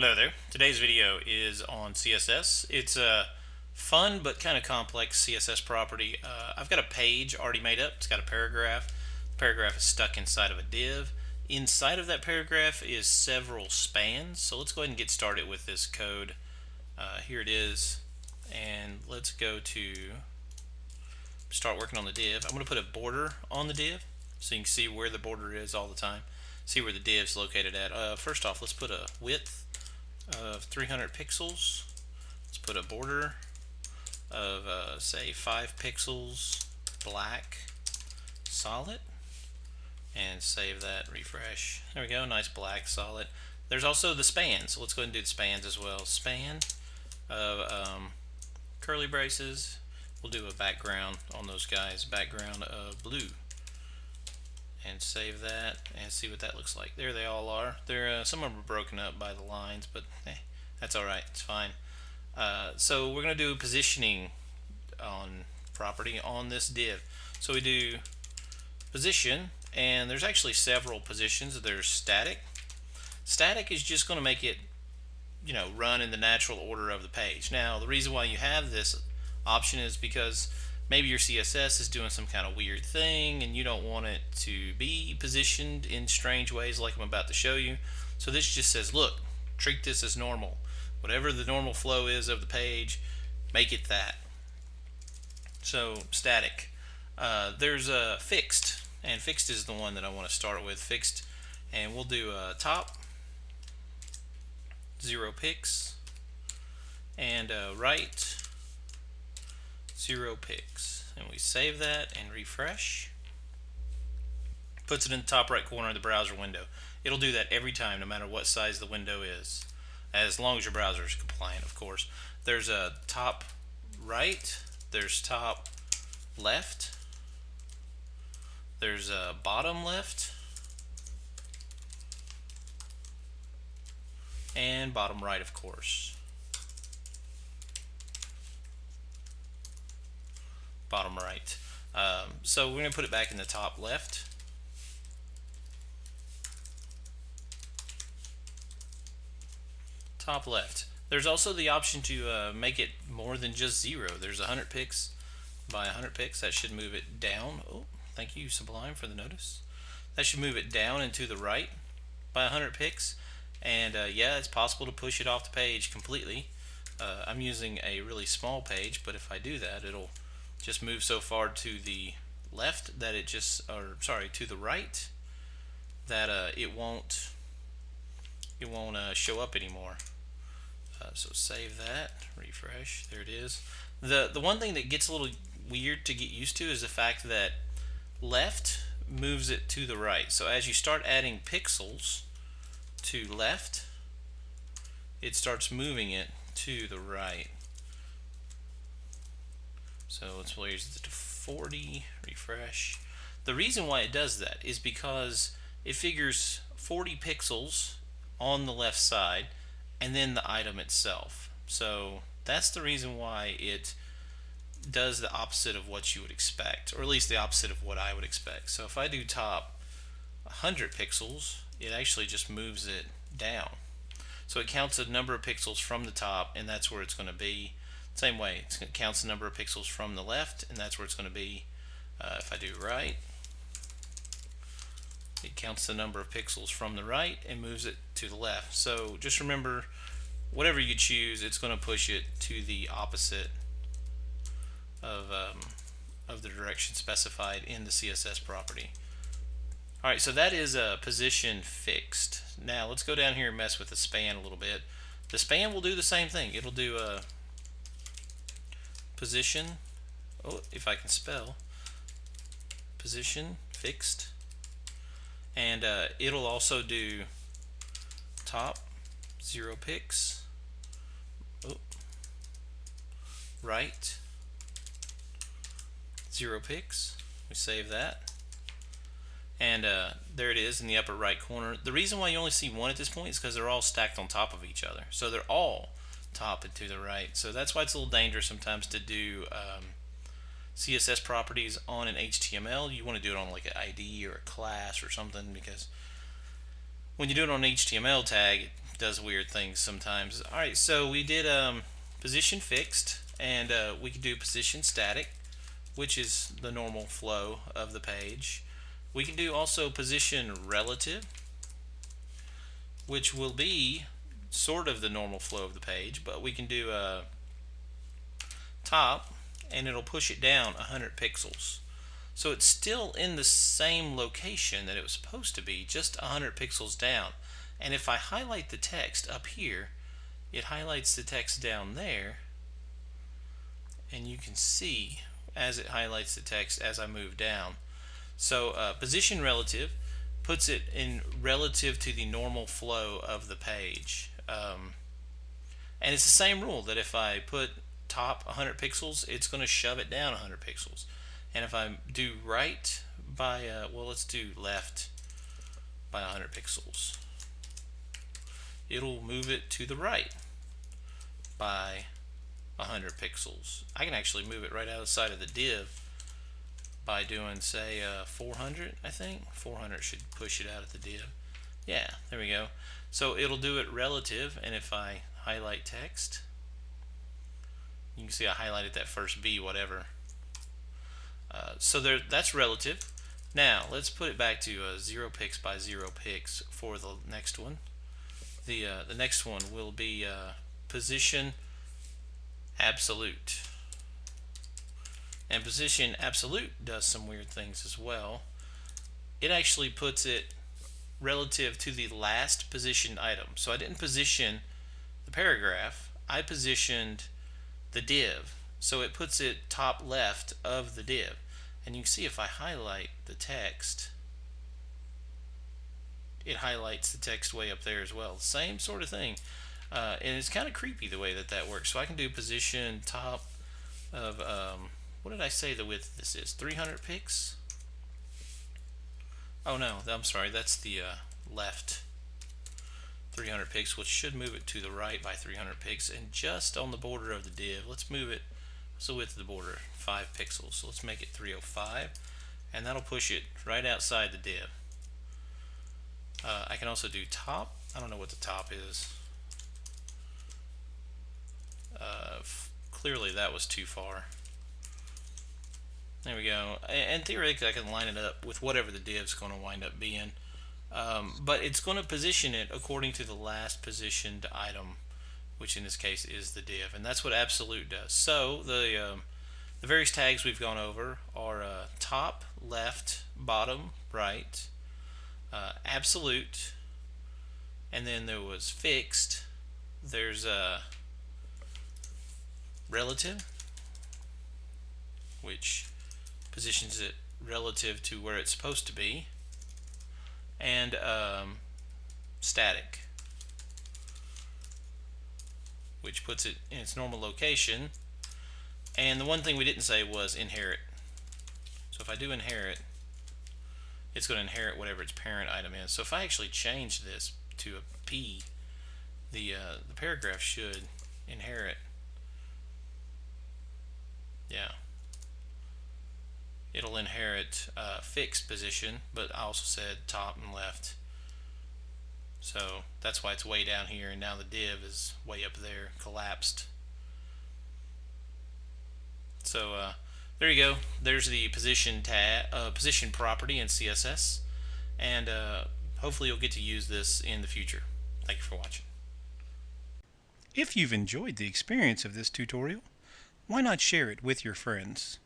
Hello there. Today's video is on CSS. It's a fun but kind of complex CSS property. I've got a page already made up. It's got a paragraph. The paragraph is stuck inside of a div. Inside of that paragraph is several spans. So let's go ahead and get started with this code. Here it is. And let's go to start working on the div. I'm going to put a border on the div so you can see where the border is all the time. See where the div's located at. First off, let's put a width of 300 pixels. Let's put a border of say 5 pixels black solid and save that, refresh. There we go, nice black solid. There's also the span, so let's go ahead and do the spans as well. Span of curly braces. We'll do a background on those guys, background of blue, and save that and see what that looks like. There they all are. They're some of them are broken up by the lines, but that's alright, it's fine. So we're going to do positioning on property on this div. So we do position, and there's actually several positions. There's static. Static is just going to make it run in the natural order of the page. Now the reason why you have this option is because maybe your CSS is doing some kind of weird thing and you don't want it to be positioned in strange ways like I'm about to show you. So this just says, look, treat this as normal. Whatever the normal flow is of the page, make it that. So static. There's a fixed, and fixed is the one that I want to start with. Fixed, and we'll do top 0 pix and right 0 pix, and we save that and refresh. Puts it in the top right corner of the browser window. It'll do that every time, no matter what size the window is, as long as your browser is compliant, of course. There's a top right, there's top left, there's a bottom left, and bottom right, of course. Bottom right. So we're going to put it back in the top left. Top left. There's also the option to make it more than just 0. There's 100 pix by 100 pix. That should move it down. Oh, thank you, Sublime, for the notice. That should move it down and to the right by 100 pix. And yeah, it's possible to push it off the page completely. I'm using a really small page, but if I do that, it'll just move so far to the left that it just, or sorry, to the right that it won't show up anymore. So save that, refresh. There it is. The one thing that gets a little weird to get used to is the fact that left moves it to the right. So as you start adding pixels to left, it starts moving it to the right. So let's raise it to 40, refresh. The reason why it does that is because it figures 40 pixels on the left side and then the item itself. So that's the reason why it does the opposite of what you would expect, or at least the opposite of what I would expect. So if I do top 100 pixels, it actually just moves it down. So it counts the number of pixels from the top, and that's where it's going to be. Same way, it counts the number of pixels from the left, and that's where it's going to be. If I do right, it counts the number of pixels from the right and moves it to the left. So just remember, whatever you choose, it's going to push it to the opposite of the direction specified in the CSS property. Alright, so that is a position fixed. Now let's go down here and mess with the span a little bit. The span will do the same thing. It'll do a position, oh, if I can spell, position fixed, and it'll also do top 0 pix, oh, right 0 pix. We save that, and there it is in the upper right corner. The reason why you only see one at this point is because they're all stacked on top of each other, so they're all top and to the right. So that's why it's a little dangerous sometimes to do CSS properties on an HTML. You want to do it on like an ID or a class or something, because when you do it on an HTML tag, it does weird things sometimes. Alright, so we did position fixed, and we can do position static, which is the normal flow of the page. We can do also position relative, which will be sort of the normal flow of the page, but we can do top, and it'll push it down 100 pixels. So it's still in the same location that it was supposed to be, just 100 pixels down. And if I highlight the text up here, it highlights the text down there, and you can see as it highlights the text as I move down. So position relative puts it in relative to the normal flow of the page. And it's the same rule that if I put top 100 pixels, it's going to shove it down 100 pixels. And if I do right by, well, let's do left by 100 pixels, it'll move it to the right by 100 pixels. I can actually move it right outside of the div by doing, say, 400, I think. 400 should push it out of the div. Yeah, there we go. So it'll do it relative, and if I highlight text, you can see I highlighted that first B whatever. So that's relative. Now let's put it back to 0 pix by 0 pix for the next one. The next one will be position absolute. And position absolute does some weird things as well. It actually puts it relative to the last positioned item. So I didn't position the paragraph, I positioned the div. So it puts it top left of the div. And you can see if I highlight the text, it highlights the text way up there as well. Same sort of thing. And it's kind of creepy the way that works. So I can do position top of, what did I say the width of this is? 300 pix? Oh no, I'm sorry, that's the left 300 pix, which should move it to the right by 300 pix. And just on the border of the div, let's move it, what's the width of the border? 5 pixels. So let's make it 305, and that'll push it right outside the div. I can also do top. I don't know what the top is. Clearly that was too far. There we go. And theoretically I can line it up with whatever the div's going to wind up being. But it's going to position it according to the last positioned item, which in this case is the div, and that's what absolute does. So the various tags we've gone over are top, left, bottom, right, absolute, and then there was fixed. There's relative, which positions it relative to where it's supposed to be, and static, which puts it in its normal location. And the one thing we didn't say was inherit. So if I do inherit, it's going to inherit whatever its parent item is. So if I actually change this to a P, the paragraph should inherit. Yeah. It'll inherit fixed position, but I also said top and left. So that's why it's way down here, and now the div is way up there, collapsed. So there you go. There's the position position property in CSS, and hopefully you'll get to use this in the future. Thank you for watching. If you've enjoyed the experience of this tutorial, why not share it with your friends?